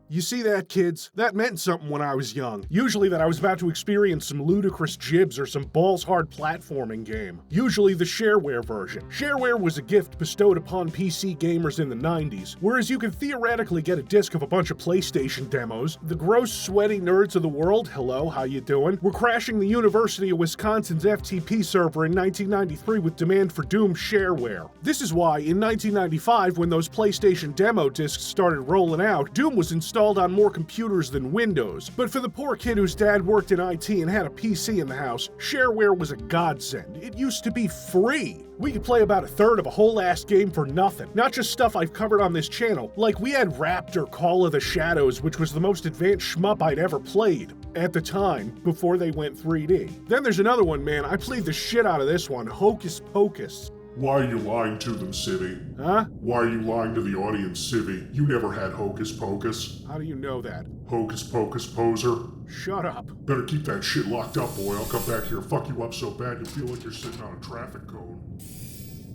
You see that, kids? That meant something when I was young. Usually that I was about to experience some ludicrous jibs or some balls-hard platforming game. Usually the shareware version. Shareware was a gift bestowed upon PC gamers in the 90s, whereas you could theoretically get a disc of a bunch of PlayStation demos. The gross, sweaty nerds of the world, hello, how you doing, were crashing the University of Wisconsin's FTP server in 1993 with demand for Doom shareware. This is why, in 1995, when those PlayStation demo discs started rolling out, Doom was installed on more computers than Windows. But for the poor kid whose dad worked in IT and had a PC in the house, shareware was a godsend. It used to be free. We could play about a third of a whole ass game for nothing. Not just stuff I've covered on this channel. Like we had Raptor Call of the Shadows, which was the most advanced shmup I'd ever played. At the time, before they went 3D. Then there's another one, man. I played the shit out of this one, Hocus Pocus. Why are you lying to them, Civvie? Huh? Why are you lying to the audience, Civvie? You never had Hocus Pocus. How do you know that? Hocus Pocus poser. Shut up. Better keep that shit locked up, boy. I'll come back here, fuck you up so bad you'll feel like you're sitting on a traffic cone.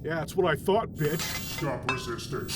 Yeah, that's what I thought, bitch. Stop resisting.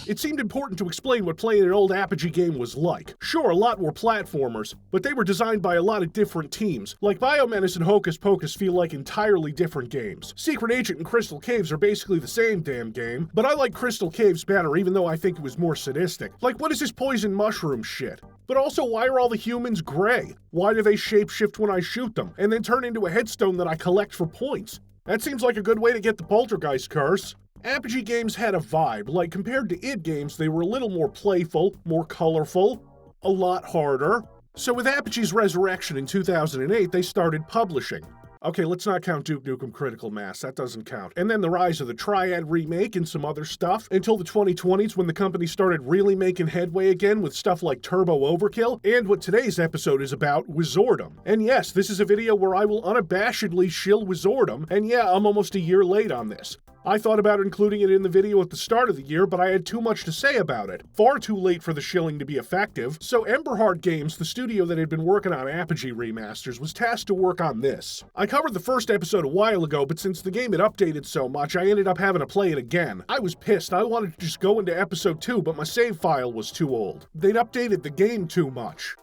It seemed important to explain what playing an old Apogee game was like. Sure, a lot were platformers, but they were designed by a lot of different teams. Like Biomenace and Hocus Pocus feel like entirely different games. Secret Agent and Crystal Caves are basically the same damn game, but I like Crystal Caves better even though I think it was more sadistic. Like, what is this poison mushroom shit? But also, why are all the humans gray? Why do they shapeshift when I shoot them, and then turn into a headstone that I collect for points? That seems like a good way to get the poltergeist curse. Apogee games had a vibe. Like, compared to id games, they were a little more playful, more colorful, a lot harder. So with Apogee's resurrection in 2008, they started publishing. Okay, let's not count Duke Nukem Critical Mass, that doesn't count. And then the rise of the Triad remake and some other stuff, until the 2020s when the company started really making headway again with stuff like Turbo Overkill, and what today's episode is about, Wizordum. And yes, this is a video where I will unabashedly shill Wizordum, and yeah, I'm almost a year late on this. I thought about including it in the video at the start of the year, but I had too much to say about it. Far too late for the shilling to be effective, so Emberheart Games, the studio that had been working on Apogee remasters, was tasked to work on this. I covered the first episode a while ago, but since the game had updated so much, I ended up having to play it again. I was pissed. I wanted to just go into episode 2, but my save file was too old. They'd updated the game too much.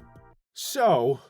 So...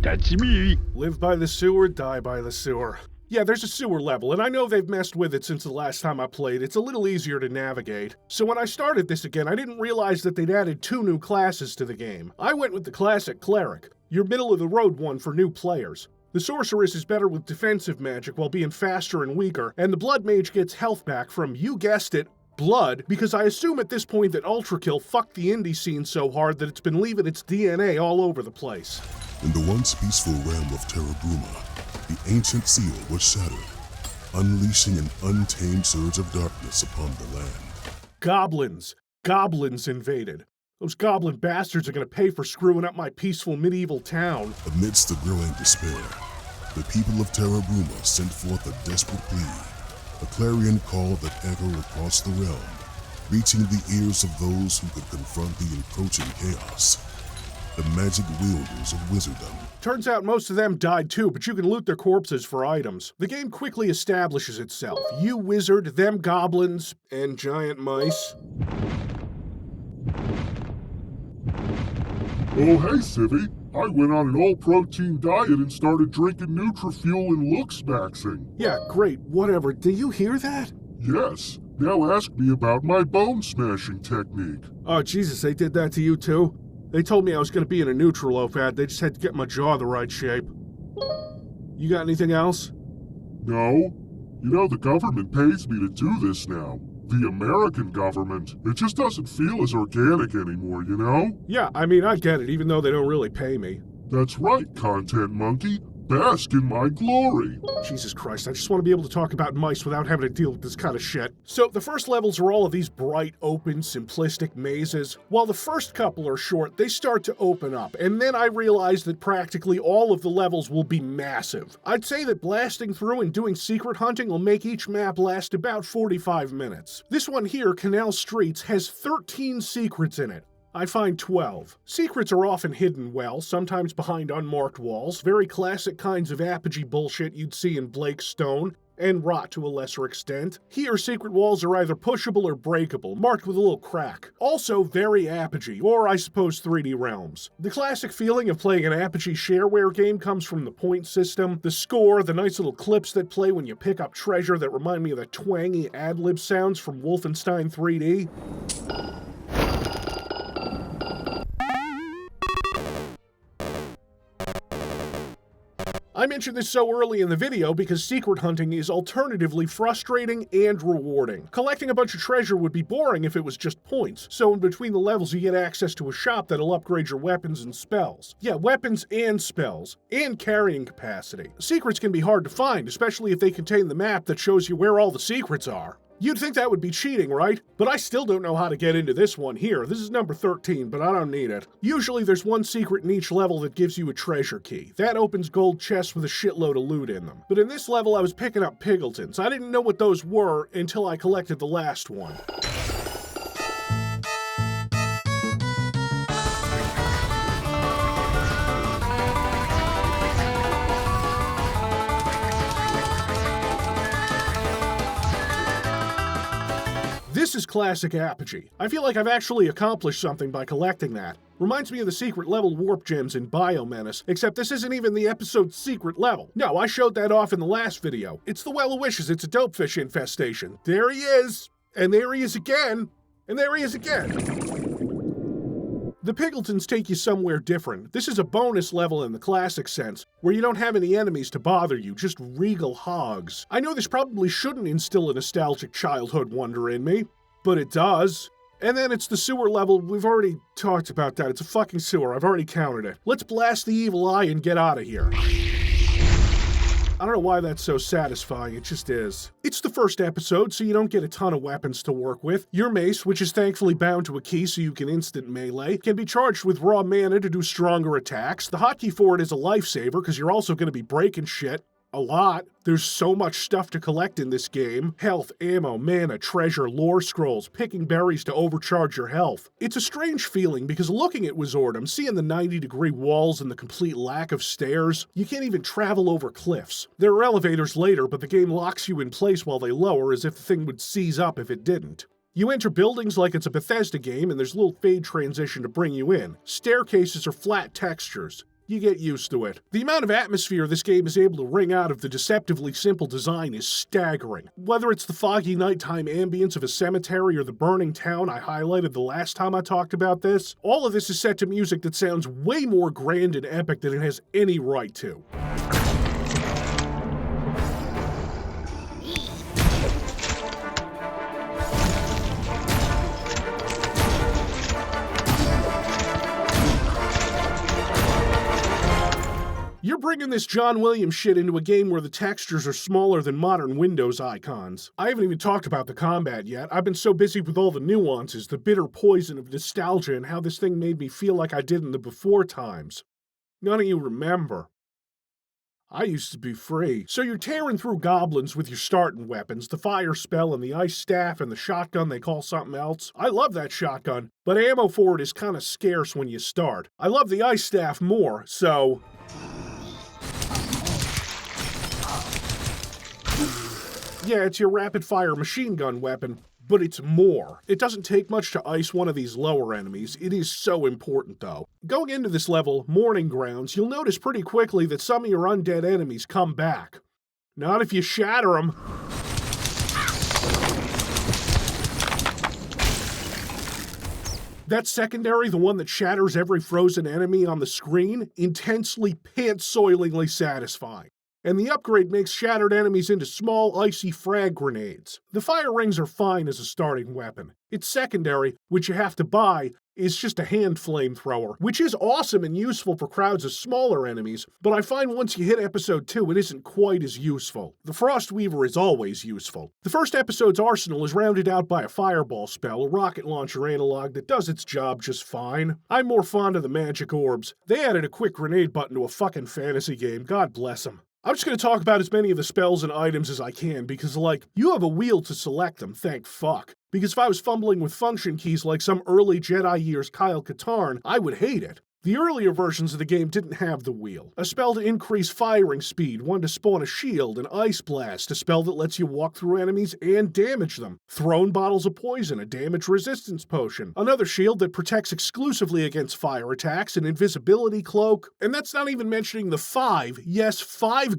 That's me. Live by the sewer, die by the sewer. Yeah, there's a sewer level, and I know they've messed with it since the last time I played. It's a little easier to navigate. So when I started this again, I didn't realize that they'd added 2 new classes to the game. I went with the classic Cleric, your middle-of-the-road one for new players. The Sorceress is better with defensive magic while being faster and weaker, and the Blood Mage gets health back from, you guessed it, blood, because I assume at this point that Ultrakill fucked the indie scene so hard that it's been leaving its DNA all over the place. In the once peaceful realm of Terra Bruma, the ancient seal was shattered, unleashing an untamed surge of darkness upon the land. Goblins. Goblins invaded. Those goblin bastards are gonna pay for screwing up my peaceful medieval town. Amidst the growing despair, the people of Terra Bruma sent forth a desperate plea, a clarion call that echoed across the realm, reaching the ears of those who could confront the encroaching chaos. The magic wielders of Wizordum. Turns out most of them died too, but you can loot their corpses for items. The game quickly establishes itself. You wizard, them goblins, and giant mice. Oh, hey, Civvie. I went on an all-protein diet and started drinking Nutrifuel and Looksmaxing. Yeah, great, whatever. Do you hear that? Yes. Now ask me about my bone-smashing technique. Oh, Jesus, they did that to you too? They told me I was going to be in a neutral OPAD. They just had to get my jaw the right shape. You got anything else? No. You know, the government pays me to do this now. The American government. It just doesn't feel as organic anymore, you know? Yeah, I mean, I get it, even though they don't really pay me. That's right, Content Monkey. Bask in my glory. Jesus Christ, I just want to be able to talk about mice without having to deal with this kind of shit. So the first levels are all of these bright, open, simplistic mazes. While the first couple are short, they start to open up, and then I realize that practically all of the levels will be massive. I'd say that blasting through and doing secret hunting will make each map last about 45 minutes. This one here, Canal Streets, has 13 secrets in it. I find 12. Secrets are often hidden well, sometimes behind unmarked walls, very classic kinds of apogee bullshit you'd see in Blake's Stone, and Rot to a lesser extent. Here, secret walls are either pushable or breakable, marked with a little crack. Also very apogee, or I suppose 3D Realms. The classic feeling of playing an apogee shareware game comes from the point system, the score, the nice little clips that play when you pick up treasure that remind me of the twangy ad-lib sounds from Wolfenstein 3D. I mentioned this so early in the video because secret hunting is alternatively frustrating and rewarding. Collecting a bunch of treasure would be boring if it was just points, so in between the levels you get access to a shop that'll upgrade your weapons and spells. Yeah, weapons and spells, and carrying capacity. Secrets can be hard to find, especially if they contain the map that shows you where all the secrets are. You'd think that would be cheating, right? But I still don't know how to get into this one here. This is number 13, but I don't need it. Usually there's one secret in each level that gives you a treasure key. That opens gold chests with a shitload of loot in them. But in this level I was picking up Piggletons. I didn't know what those were until I collected the last one. This is classic apogee. I feel like I've actually accomplished something by collecting that. Reminds me of the secret level warp gems in Biomenace, except this isn't even the episode's secret level. No, I showed that off in the last video. It's the Well of Wishes, it's a dopefish infestation. There he is! And there he is again! And there he is again! The Piggletons take you somewhere different. This is a bonus level in the classic sense, where you don't have any enemies to bother you, just regal hogs. I know this probably shouldn't instill a nostalgic childhood wonder in me, but it does. And then it's the sewer level. We've already talked about that. It's a fucking sewer. I've already counted it. Let's blast the evil eye and get out of here. I don't know why that's so satisfying, it just is. It's the first episode, so you don't get a ton of weapons to work with. Your mace, which is thankfully bound to a key so you can instant melee, can be charged with raw mana to do stronger attacks. The hotkey for it is a lifesaver, because you're also going to be breaking shit. A lot. There's so much stuff to collect in this game. Health, ammo, mana, treasure, lore scrolls, picking berries to overcharge your health. It's a strange feeling because looking at Wizordum, seeing the 90-degree walls and the complete lack of stairs, you can't even travel over cliffs. There are elevators later, but the game locks you in place while they lower as if the thing would seize up if it didn't. You enter buildings like it's a Bethesda game and there's a little fade transition to bring you in. Staircases are flat textures. You get used to it. The amount of atmosphere this game is able to wring out of the deceptively simple design is staggering. Whether it's the foggy nighttime ambience of a cemetery or the burning town I highlighted the last time I talked about this, all of this is set to music that sounds way more grand and epic than it has any right to. You're bringing this John Williams shit into a game where the textures are smaller than modern Windows icons. I haven't even talked about the combat yet. I've been so busy with all the nuances, the bitter poison of nostalgia, and how this thing made me feel like I did in the before times. None of you remember. I used to be free. So you're tearing through goblins with your starting weapons, the fire spell and the ice staff and the shotgun they call something else. I love that shotgun, but ammo for it is kind of scarce when you start. I love the ice staff more, so... Yeah, it's your rapid-fire machine gun weapon, but it's more. It doesn't take much to ice one of these lower enemies. It is so important, though. Going into this level, Mourning Grounds, you'll notice pretty quickly that some of your undead enemies come back. Not if you shatter them. That secondary, the one that shatters every frozen enemy on the screen, intensely, pants-soilingly satisfying. and the upgrade makes shattered enemies into small, icy frag grenades. The fire rings are fine as a starting weapon. Its secondary, which you have to buy, is just a hand flamethrower, which is awesome and useful for crowds of smaller enemies, but I find once you hit episode 2 it isn't quite as useful. The Frostweaver is always useful. The first episode's arsenal is rounded out by a fireball spell, a rocket launcher analog that does its job just fine. I'm more fond of the magic orbs. They added a quick grenade button to a fucking fantasy game, God bless them. I'm just going to talk about as many of the spells and items as I can because, you have a wheel to select them, thank fuck. Because if I was fumbling with function keys like some early Jedi years Kyle Katarn, I would hate it. The earlier versions of the game didn't have the wheel. A spell to increase firing speed, one to spawn a shield, an ice blast, a spell that lets you walk through enemies and damage them, thrown bottles of poison, a damage resistance potion, another shield that protects exclusively against fire attacks, an invisibility cloak, and that's not even mentioning the 5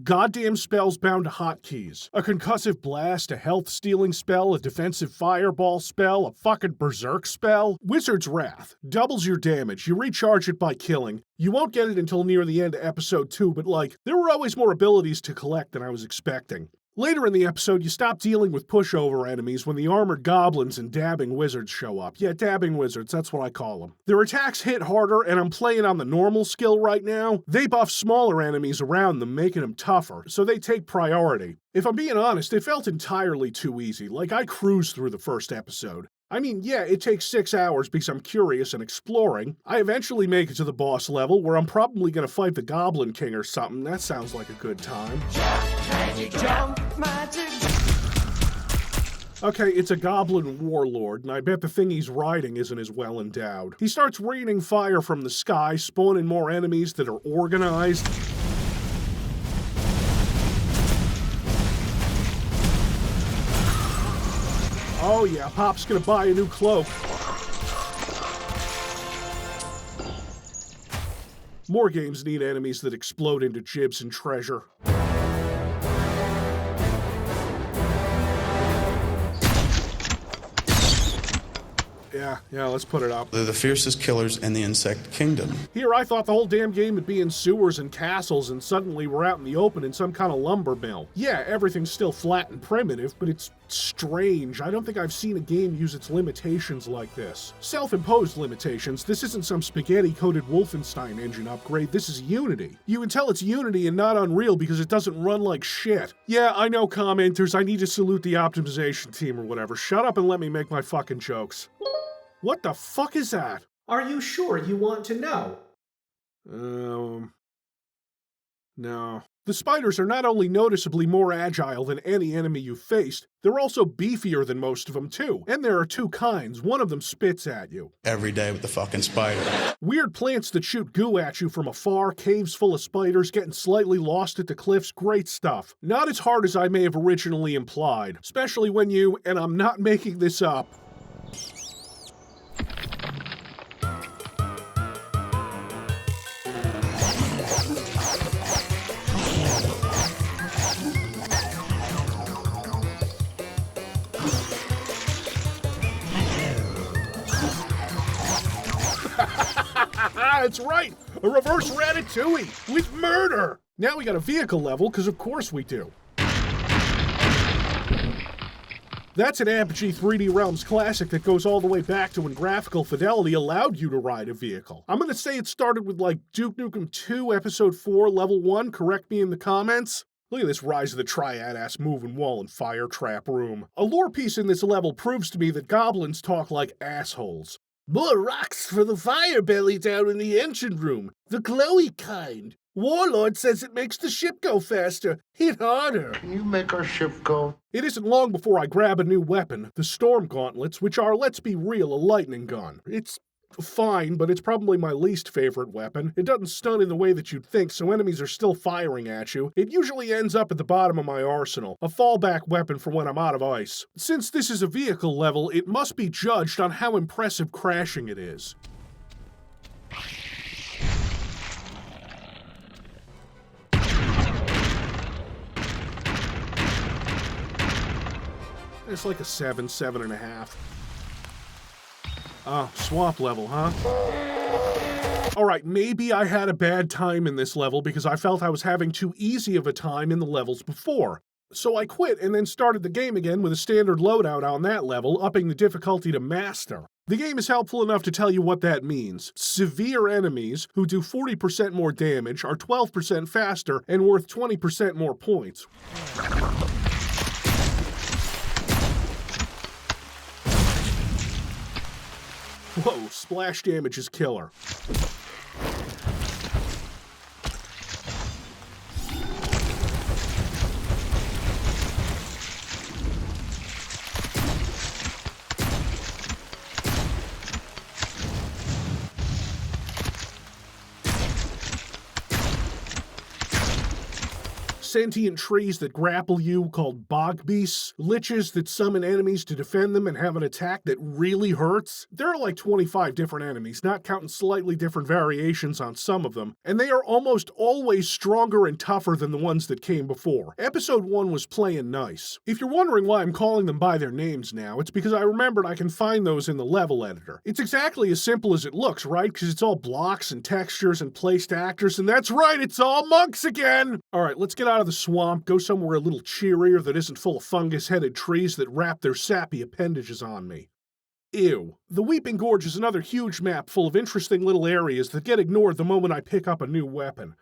goddamn spells bound to hotkeys. A concussive blast, a health stealing spell, a defensive fireball spell, a fucking berserk spell. Wizard's Wrath doubles your damage. You recharge it by killing. You won't get it until near the end of episode 2, but there were always more abilities to collect than I was expecting. Later in the episode, you stop dealing with pushover enemies when the armored goblins and dabbing wizards show up. Yeah, dabbing wizards, that's what I call them. Their attacks hit harder, and I'm playing on the normal skill right now. They buff smaller enemies around them, making them tougher, so they take priority. If I'm being honest, it felt entirely too easy, I cruised through the first episode. I mean, yeah, it takes 6 hours because I'm curious and exploring. I eventually make it to the boss level where I'm probably gonna fight the Goblin King or something. That sounds like a good time. Okay, it's a goblin warlord, and I bet the thing he's riding isn't as well endowed. He starts raining fire from the sky, spawning more enemies that are organized. Oh yeah, Pop's gonna buy a new cloak. More games need enemies that explode into gibs and treasure. Yeah, let's put it up. They're the fiercest killers in the insect kingdom. Here, I thought the whole damn game would be in sewers and castles, and suddenly we're out in the open in some kind of lumber mill. Yeah, everything's still flat and primitive, but it's strange. I don't think I've seen a game use its limitations like this. Self-imposed limitations. This isn't some spaghetti-coated Wolfenstein engine upgrade. This is Unity. You can tell it's Unity and not Unreal because it doesn't run like shit. Yeah, I know, commenters. I need to salute the optimization team or whatever. Shut up and let me make my fucking jokes. What the fuck is that? Are you sure you want to know? No. The spiders are not only noticeably more agile than any enemy you've faced, they're also beefier than most of them too. And there are two kinds. One of them spits at you. Every day with the fucking spider. Weird plants that shoot goo at you from afar, caves full of spiders, getting slightly lost at the cliffs, great stuff. Not as hard as I may have originally implied, especially when you, and I'm not making this up, That's right! A reverse Ratatouille! With murder! Now we got a vehicle level, because of course we do. That's an Apogee 3D Realms classic that goes all the way back to when graphical fidelity allowed you to ride a vehicle. I'm gonna say it started with Duke Nukem 2, Episode 4, Level 1, correct me in the comments. Look at this Rise of the Triad-ass moving wall and fire trap room. A lore piece in this level proves to me that goblins talk like assholes. More rocks for the fire belly down in the engine room. The glowy kind. Warlord says it makes the ship go faster. Hit harder. Can you make our ship go? It isn't long before I grab a new weapon, the Storm Gauntlets, which are, let's be real, a lightning gun. It's fine, but it's probably my least favorite weapon. It doesn't stun in the way that you'd think, so enemies are still firing at you. It usually ends up at the bottom of my arsenal, a fallback weapon for when I'm out of ice. Since this is a vehicle level, it must be judged on how impressive crashing it is. It's like a 7, 7.5. Oh, swamp level, huh? Alright, maybe I had a bad time in this level because I felt I was having too easy of a time in the levels before. So I quit and then started the game again with a standard loadout on that level, upping the difficulty to Master. The game is helpful enough to tell you what that means. Severe enemies, who do 40% more damage, are 12% faster, and worth 20% more points. Whoa, splash damage is killer. Sentient trees that grapple you called bog beasts, liches that summon enemies to defend them and have an attack that really hurts. There are like 25 different enemies, not counting slightly different variations on some of them, and they are almost always stronger and tougher than the ones that came before. Episode 1 was playing nice. If you're wondering why I'm calling them by their names now, it's because I remembered I can find those in the level editor. It's exactly as simple as it looks, right? Because it's all blocks and textures and placed actors, and that's right, it's all monks again! Alright, let's get out of the swamp, go somewhere a little cheerier that isn't full of fungus-headed trees that wrap their sappy appendages on me. Ew. The Weeping Gorge is another huge map full of interesting little areas that get ignored the moment I pick up a new weapon.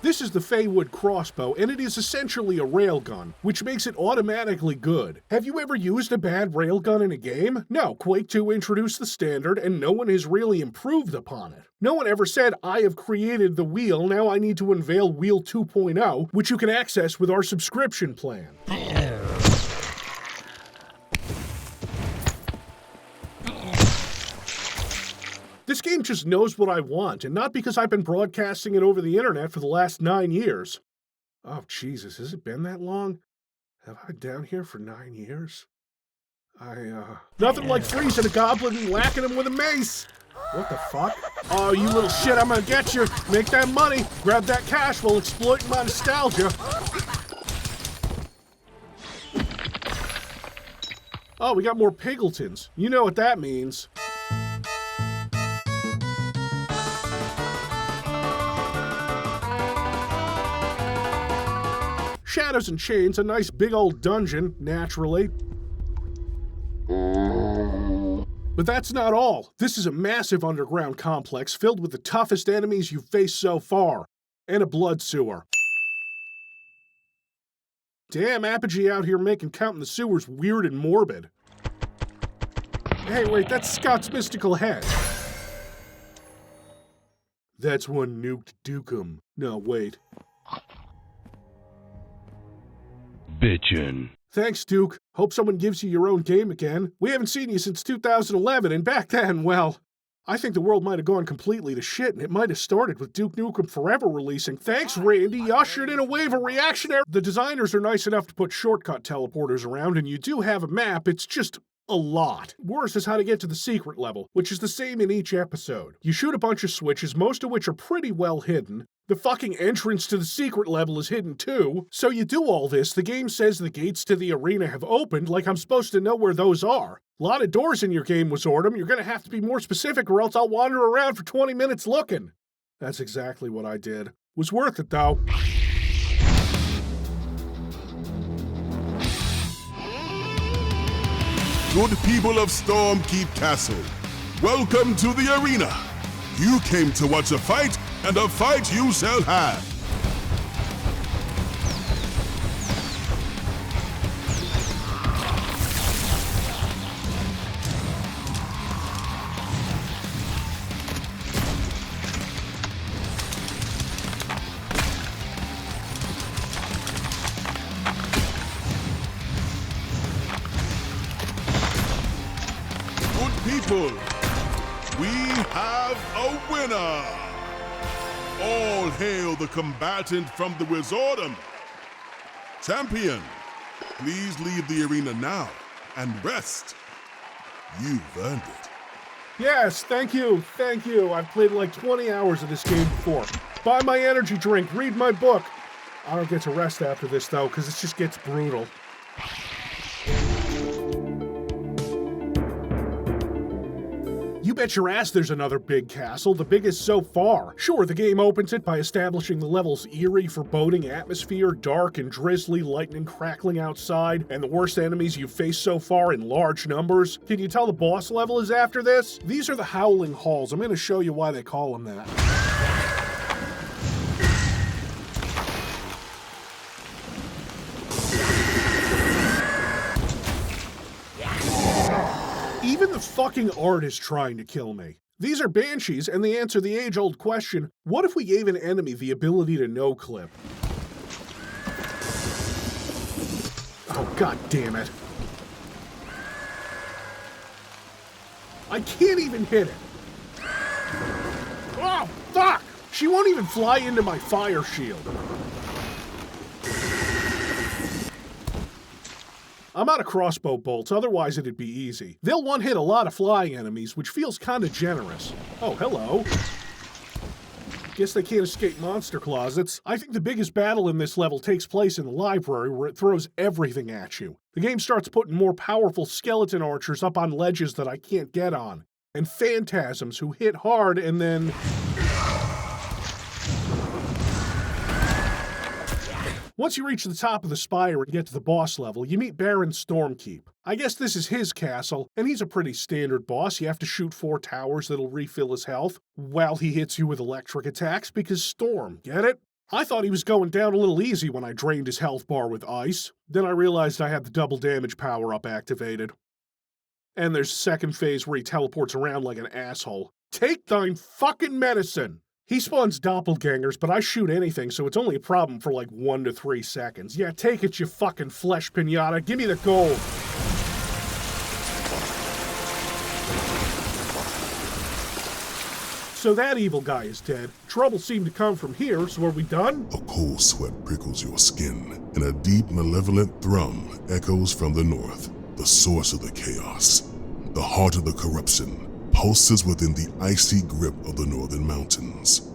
This is the Feywood crossbow, and it is essentially a railgun, which makes it automatically good. Have you ever used a bad railgun in a game? No, Quake 2 introduced the standard, and no one has really improved upon it. No one ever said, I have created the wheel, now I need to unveil Wheel 2.0, which you can access with our subscription plan. This game just knows what I want, and not because I've been broadcasting it over the internet for the last 9 years. Oh, Jesus, has it been that long? Have I been down here for 9 years? Nothing like freezing a goblin and whacking him with a mace! What the fuck? Oh, you little shit, I'm gonna get you! Make that money! Grab that cash while exploiting my nostalgia! Oh, we got more Pigletons. You know what that means. Shadows and Chains, a nice big old dungeon, naturally. But that's not all. This is a massive underground complex filled with the toughest enemies you've faced so far. And a blood sewer. Damn, Apogee out here making counting the sewers weird and morbid. Hey, wait, that's Scott's mystical head. That's one nuked Dukem. No, wait. Bitchin'. Thanks, Duke. Hope someone gives you your own game again. We haven't seen you since 2011, and back then, well, I think the world might have gone completely to shit, and it might have started with Duke Nukem Forever releasing. Thanks, Randy. You ushered in a wave of reactionary. The designers are nice enough to put shortcut teleporters around, and you do have a map. It's just a lot. Worse is how to get to the secret level, which is the same in each episode. You shoot a bunch of switches, most of which are pretty well hidden. The fucking entrance to the secret level is hidden too. So you do all this, the game says the gates to the arena have opened, like I'm supposed to know where those are. A lot of doors in your game, Wizordum. You're gonna have to be more specific or else I'll wander around for 20 minutes looking. That's exactly what I did. Was worth it though. Good people of Stormkeep Castle, welcome to the arena. You came to watch a fight, and a fight you shall have. People, we have a winner! All hail the combatant from the Wizordum. Champion, please leave the arena now and rest. You've earned it. Yes, thank you. I've played like 20 hours of this game before. Buy my energy drink, read my book. I don't get to rest after this though, because it just gets brutal. bet your ass there's another big castle, the biggest so far. Sure, the game opens it by establishing the level's eerie, foreboding atmosphere, dark and drizzly, lightning crackling outside, and the worst enemies you've faced so far in large numbers. Can you tell the boss level is after this? These are the Howling Halls. I'm going to show you why they call them that. Even the fucking art is trying to kill me. These are banshees, and they answer the age-old question, what if we gave an enemy the ability to no-clip? Oh, god damn it. I can't even hit it. Oh, fuck! She won't even fly into my fire shield. I'm out of crossbow bolts, otherwise it'd be easy. They'll one-hit a lot of flying enemies, which feels kinda generous. Oh, hello. Guess they can't escape monster closets. I think the biggest battle in this level takes place in the library, where it throws everything at you. The game starts putting more powerful skeleton archers up on ledges that I can't get on, and phantasms who hit hard and then... Once you reach the top of the spire and get to the boss level, you meet Baron Stormkeep. I guess this is his castle, and he's a pretty standard boss. You have to shoot 4 towers that'll refill his health, while he hits you with electric attacks because Storm, get it? I thought he was going down a little easy when I drained his health bar with ice. Then I realized I had the double damage power-up activated. And there's second phase where he teleports around like an asshole. Take thine fucking medicine! He spawns doppelgangers, but I shoot anything, so it's only a problem for like 1 to 3 seconds. Yeah, take it, you fucking flesh pinata. Give me the gold. So that evil guy is dead. Trouble seemed to come from here, so are we done? A cold sweat prickles your skin, and a deep, malevolent thrum echoes from the north. The source of the chaos, the heart of the corruption, pulses within the icy grip of the northern mountains.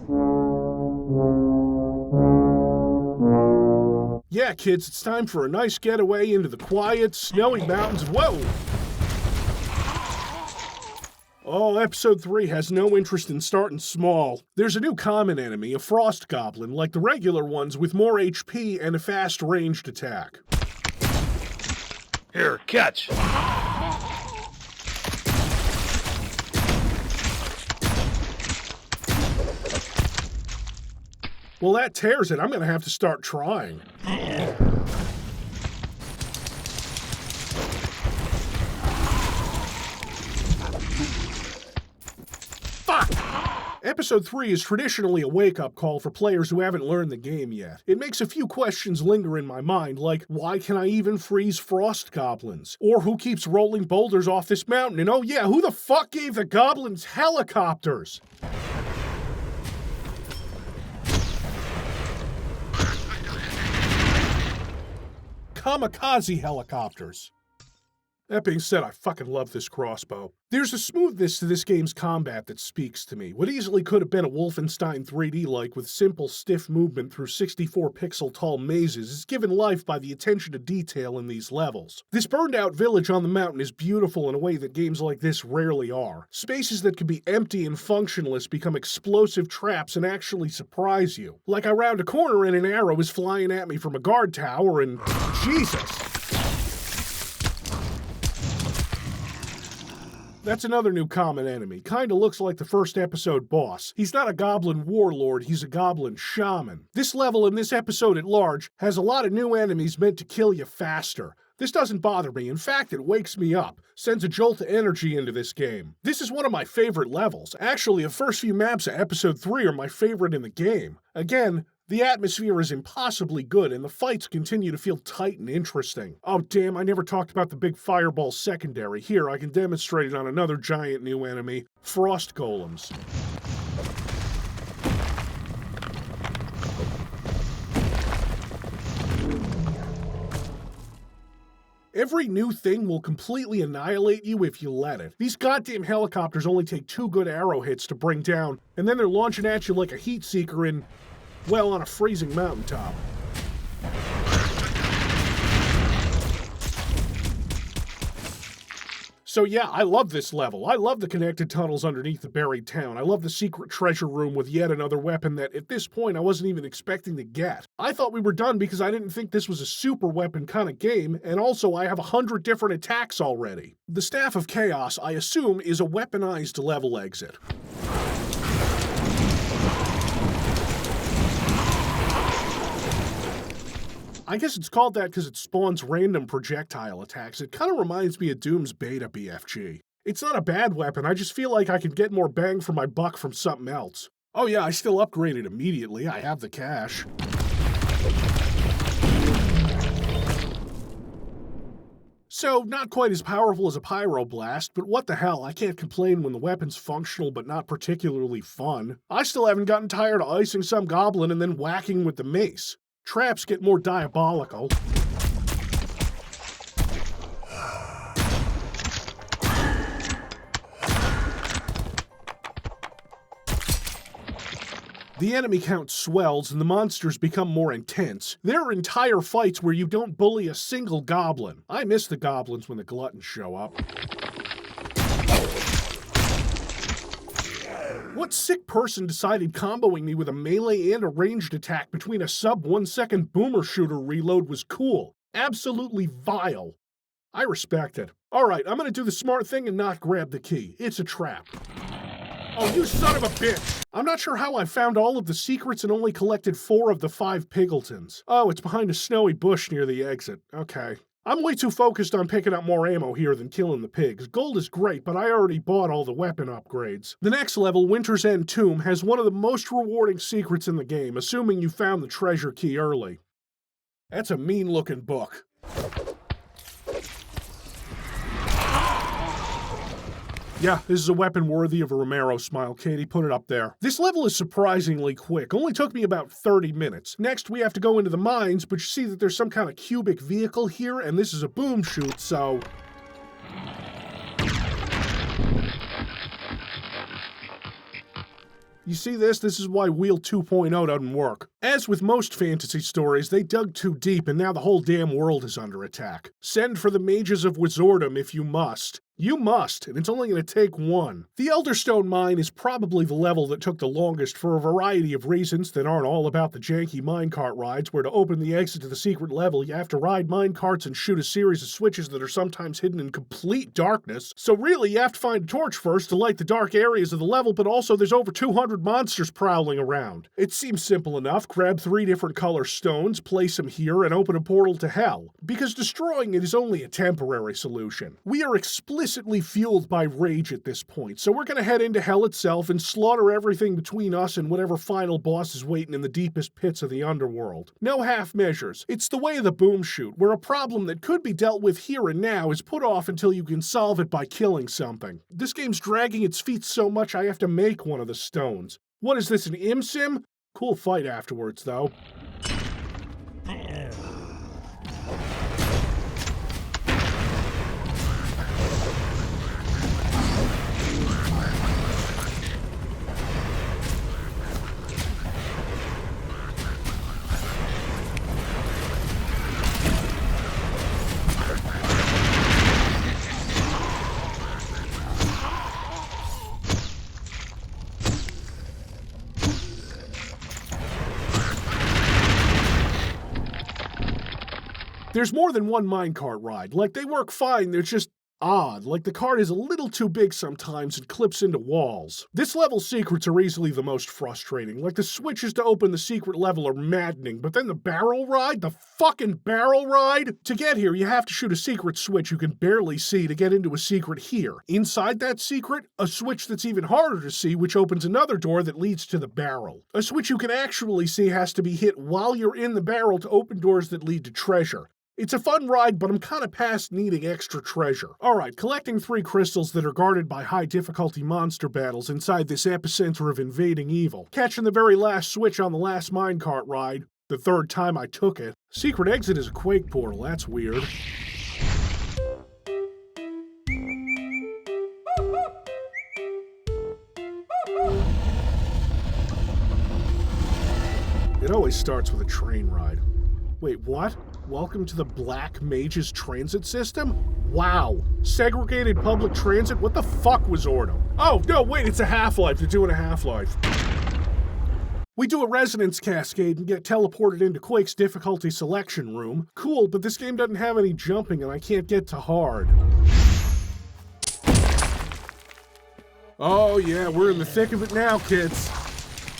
Yeah, kids, it's time for a nice getaway into the quiet, snowy mountains. Whoa! Oh, episode 3 has no interest in starting small. There's a new common enemy, a frost goblin, like the regular ones, with more HP and a fast ranged attack. Here, catch. Well, that tears it. I'm gonna have to start trying. Fuck! Episode 3 is traditionally a wake-up call for players who haven't learned the game yet. It makes a few questions linger in my mind, like, why can I even freeze frost goblins? Or who keeps rolling boulders off this mountain? And oh yeah, who the fuck gave the goblins helicopters? Kamikaze helicopters. That being said, I fucking love this crossbow. There's a smoothness to this game's combat that speaks to me. What easily could have been a Wolfenstein 3D-like with simple, stiff movement through 64-pixel-tall mazes is given life by the attention to detail in these levels. This burned-out village on the mountain is beautiful in a way that games like this rarely are. Spaces that could be empty and functionless become explosive traps and actually surprise you. Like I round a corner and an arrow is flying at me from a guard tower and... Jesus! That's another new common enemy. Kinda looks like the first episode boss. He's not a goblin warlord, he's a goblin shaman. This level and this episode at large has a lot of new enemies meant to kill you faster. This doesn't bother me. In fact, it wakes me up, sends a jolt of energy into this game. This is one of my favorite levels. Actually, the first few maps of episode 3 are my favorite in the game. Again, the atmosphere is impossibly good, and the fights continue to feel tight and interesting. Oh damn, I never talked about the big fireball secondary. Here, I can demonstrate it on another giant new enemy, frost golems. Every new thing will completely annihilate you if you let it. These goddamn helicopters only take 2 good arrow hits to bring down, and then they're launching at you like a heat seeker in... well, on a freezing mountaintop. So yeah, I love this level. I love the connected tunnels underneath the buried town. I love the secret treasure room with yet another weapon that at this point I wasn't even expecting to get. I thought we were done because I didn't think this was a super weapon kind of game, and also I have 100 different attacks already. The Staff of Chaos, I assume, is a weaponized level exit. I guess it's called that because it spawns random projectile attacks. It kind of reminds me of Doom's Beta BFG. It's not a bad weapon, I just feel like I could get more bang for my buck from something else. Oh yeah, I still upgraded immediately, I have the cash. So, not quite as powerful as a pyroblast, but what the hell, I can't complain when the weapon's functional but not particularly fun. I still haven't gotten tired of icing some goblin and then whacking with the mace. Traps get more diabolical. The enemy count swells and the monsters become more intense. There are entire fights where you don't bully a single goblin. I miss the goblins when the gluttons show up. What sick person decided comboing me with a melee and a ranged attack between a sub 1 second boomer shooter reload was cool? Absolutely vile. I respect it. Alright, I'm gonna do the smart thing and not grab the key. It's a trap. Oh, you son of a bitch! I'm not sure how I found all of the secrets and only collected 4 of the 5 Piggletons. Oh, it's behind a snowy bush near the exit. Okay. I'm way too focused on picking up more ammo here than killing the pigs. Gold is great, but I already bought all the weapon upgrades. The next level, Winter's End Tomb, has one of the most rewarding secrets in the game, assuming you found the treasure key early. That's a mean-looking book. Yeah, this is a weapon worthy of a Romero smile, Katie. Put it up there. This level is surprisingly quick. Only took me about 30 minutes. Next, we have to go into the mines, but you see that there's some kind of cubic vehicle here, and this is a boom chute, so... You see this? This is why Wheel 2.0 doesn't work. As with most fantasy stories, they dug too deep and now the whole damn world is under attack. Send for the mages of Wizordum if you must. You must, and it's only going to take one. The Elderstone Mine is probably the level that took the longest for a variety of reasons that aren't all about the janky minecart rides, where to open the exit to the secret level, you have to ride minecarts and shoot a series of switches that are sometimes hidden in complete darkness. So really, you have to find a torch first to light the dark areas of the level, but also there's over 200 monsters prowling around. It seems simple enough. Grab 3 different color stones, place them here, and open a portal to hell. Because destroying it is only a temporary solution. We are explicitly fueled by rage at this point, so we're gonna head into hell itself and slaughter everything between us and whatever final boss is waiting in the deepest pits of the underworld. No half measures. It's the way of the boom chute, where a problem that could be dealt with here and now is put off until you can solve it by killing something. This game's dragging its feet so much I have to make one of the stones. What is this, an ImSim? Cool fight afterwards, though. There's more than one minecart ride. Like, they work fine, they're just odd. Like, the cart is a little too big sometimes and clips into walls. This level's secrets are easily the most frustrating. Like, the switches to open the secret level are maddening, but then the barrel ride? The fucking barrel ride? To get here, you have to shoot a secret switch you can barely see to get into a secret here. Inside that secret, a switch that's even harder to see, which opens another door that leads to the barrel. A switch you can actually see has to be hit while you're in the barrel to open doors that lead to treasure. It's a fun ride, but I'm kinda past needing extra treasure. Alright, collecting 3 crystals that are guarded by high difficulty monster battles inside this epicenter of invading evil. Catching the very last switch on the last minecart ride, the 3rd time I took it. Secret exit is a quake portal, that's weird. It always starts with a train ride. Wait, what? Welcome to the Black Mages Transit System? Wow. Segregated public transit? What the fuck, Wizordum? Oh, no, wait, it's a Half-Life. They're doing a Half-Life. We do a resonance cascade and get teleported into Quake's difficulty selection room. Cool, but this game doesn't have any jumping and I can't get to hard. Oh yeah, we're in the thick of it now, kids.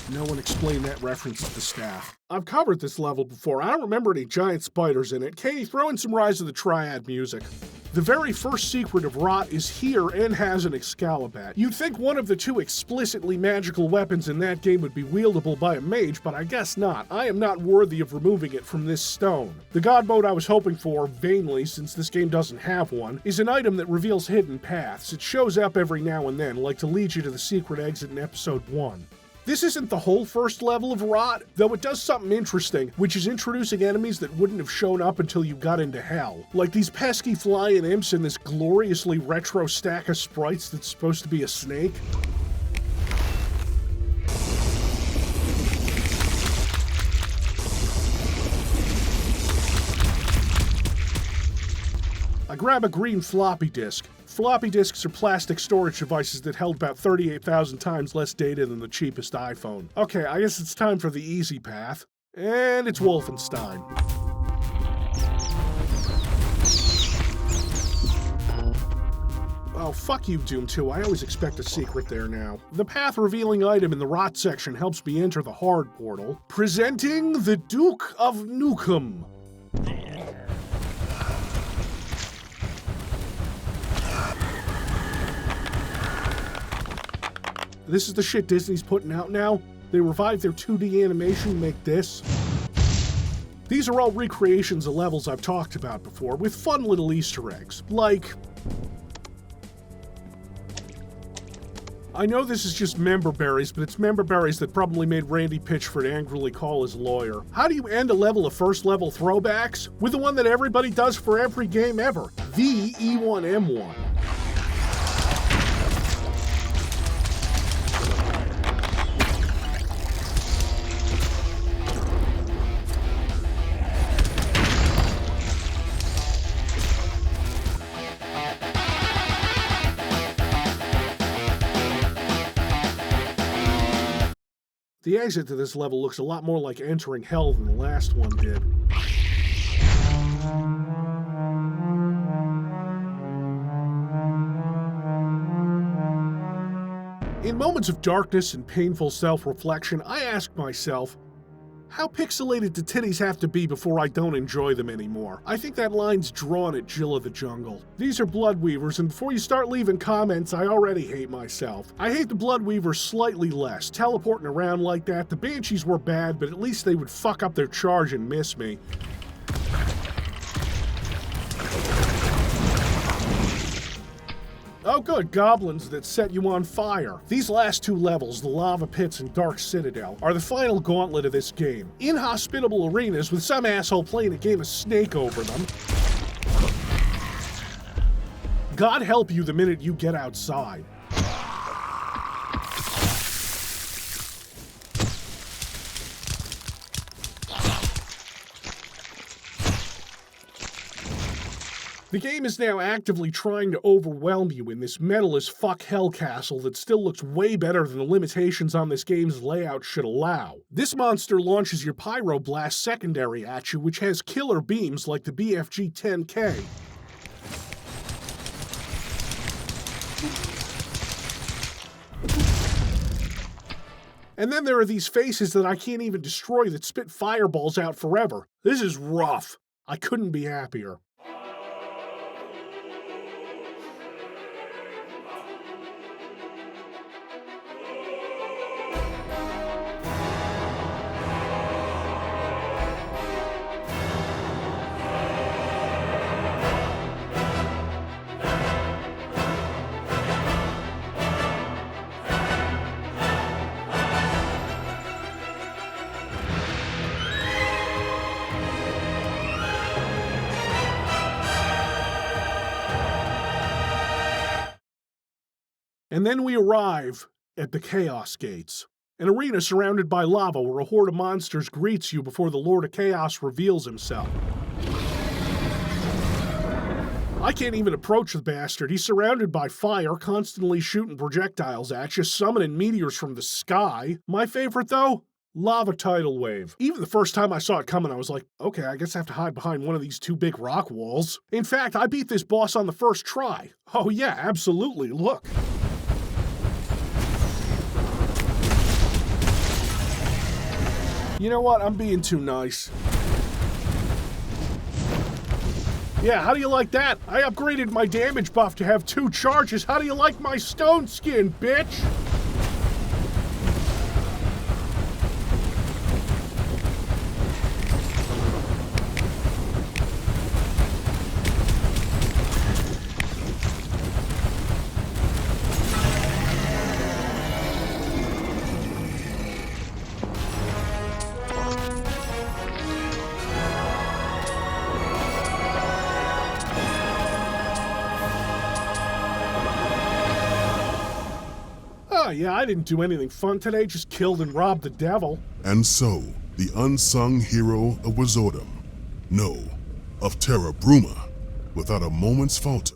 No one explained that reference to the staff. I've covered this level before. I don't remember any giant spiders in it. Katie, throw in some Rise of the Triad music. The very first secret of Rot is here and has an Excalibur. You'd think one of the two explicitly magical weapons in that game would be wieldable by a mage, but I guess not. I am not worthy of removing it from this stone. The god mode I was hoping for, vainly since this game doesn't have one, is an item that reveals hidden paths. It shows up every now and then, like to lead you to the secret exit in episode 1. This isn't the whole first level of Rot, though it does something interesting, which is introducing enemies that wouldn't have shown up until you got into hell. Like these pesky flying imps and this gloriously retro stack of sprites that's supposed to be a snake. I grab a green floppy disk. Floppy disks are plastic storage devices that held about 38,000 times less data than the cheapest iPhone. Okay, I guess it's time for the easy path. And it's Wolfenstein. Oh, fuck you, Doom 2. I always expect a secret there now. The path-revealing item in the Rot section helps me enter the hard portal. Presenting the Duke of Nukem. This is the shit Disney's putting out now? They revived their 2D animation to make this? These are all recreations of levels I've talked about before, with fun little Easter eggs. Like... I know this is just member berries, but it's member berries that probably made Randy Pitchford angrily call his lawyer. How do you end a level of first-level throwbacks? With the one that everybody does for every game ever. The E1M1. The exit to this level looks a lot more like entering hell than the last one did. In moments of darkness and painful self-reflection, I ask myself, how pixelated do titties have to be before I don't enjoy them anymore? I think that line's drawn at Jill of the Jungle. These are Bloodweavers, and before you start leaving comments, I already hate myself. I hate the Bloodweavers slightly less. Teleporting around like that, the Banshees were bad, but at least they would fuck up their charge and miss me. Oh good, goblins that set you on fire. These last two levels, the Lava Pits and Dark Citadel, are the final gauntlet of this game. Inhospitable arenas with some asshole playing a game of Snake over them. God help you the minute you get outside. The game is now actively trying to overwhelm you in this metal-as-fuck hell castle that still looks way better than the limitations on this game's layout should allow. This monster launches your Pyroblast secondary at you, which has killer beams like the BFG-10K. And then there are these faces that I can't even destroy that spit fireballs out forever. This is rough. I couldn't be happier. And then we arrive at the Chaos Gates, an arena surrounded by lava where a horde of monsters greets you before the Lord of Chaos reveals himself. I can't even approach the bastard. He's surrounded by fire, constantly shooting projectiles at you, summoning meteors from the sky. My favorite, though? Lava tidal wave. Even the first time I saw it coming, I was like, okay, I guess I have to hide behind one of these two big rock walls. In fact, I beat this boss on the first try. Oh yeah, absolutely, look. You know what? I'm being too nice. Yeah, how do you like that? I upgraded my damage buff to have 2 charges. How do you like my stone skin, bitch? Oh, yeah, I didn't do anything fun today, just killed and robbed the devil. And so, the unsung hero of Wizordum, no, of Terra Bruma, without a moment's falter.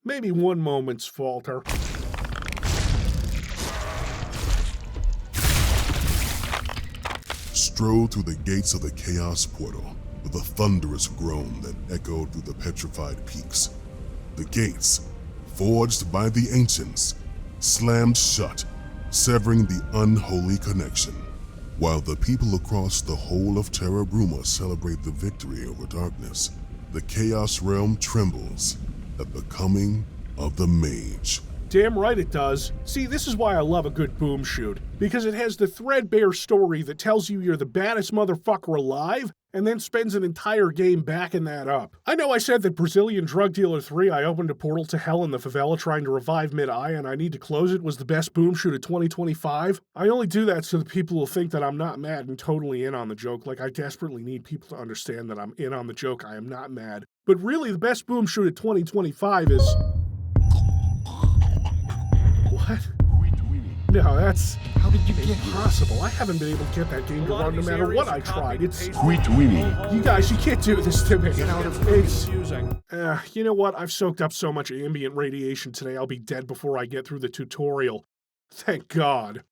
Maybe one moment's falter. Strode through the gates of the Chaos Portal with a thunderous groan that echoed through the petrified peaks. The gates, forged by the ancients, slammed shut, severing the unholy connection. While the people across the whole of Terra Bruma celebrate the victory over darkness, the Chaos Realm trembles at the coming of the Mage. Damn right it does. See, this is why I love a good boom shoot. Because it has the threadbare story that tells you you're the baddest motherfucker alive, and then spends an entire game backing that up. I know I said that Brazilian Drug Dealer 3, I opened a portal to hell in the favela trying to revive Mid-Eye and I need to close it, was the best boom shoot of 2025. I only do that so that people will think that I'm not mad and totally in on the joke. Like, I desperately need people to understand that I'm in on the joke. I am not mad. But really, the best boom shoot of 2025 is... What? No, that's... How did you get impossible? I haven't been able to get that game to run no matter what I tried. It's... You guys, you can't do this to me. It's confusing. You know what? I've soaked up so much ambient radiation today, I'll be dead before I get through the tutorial. Thank God.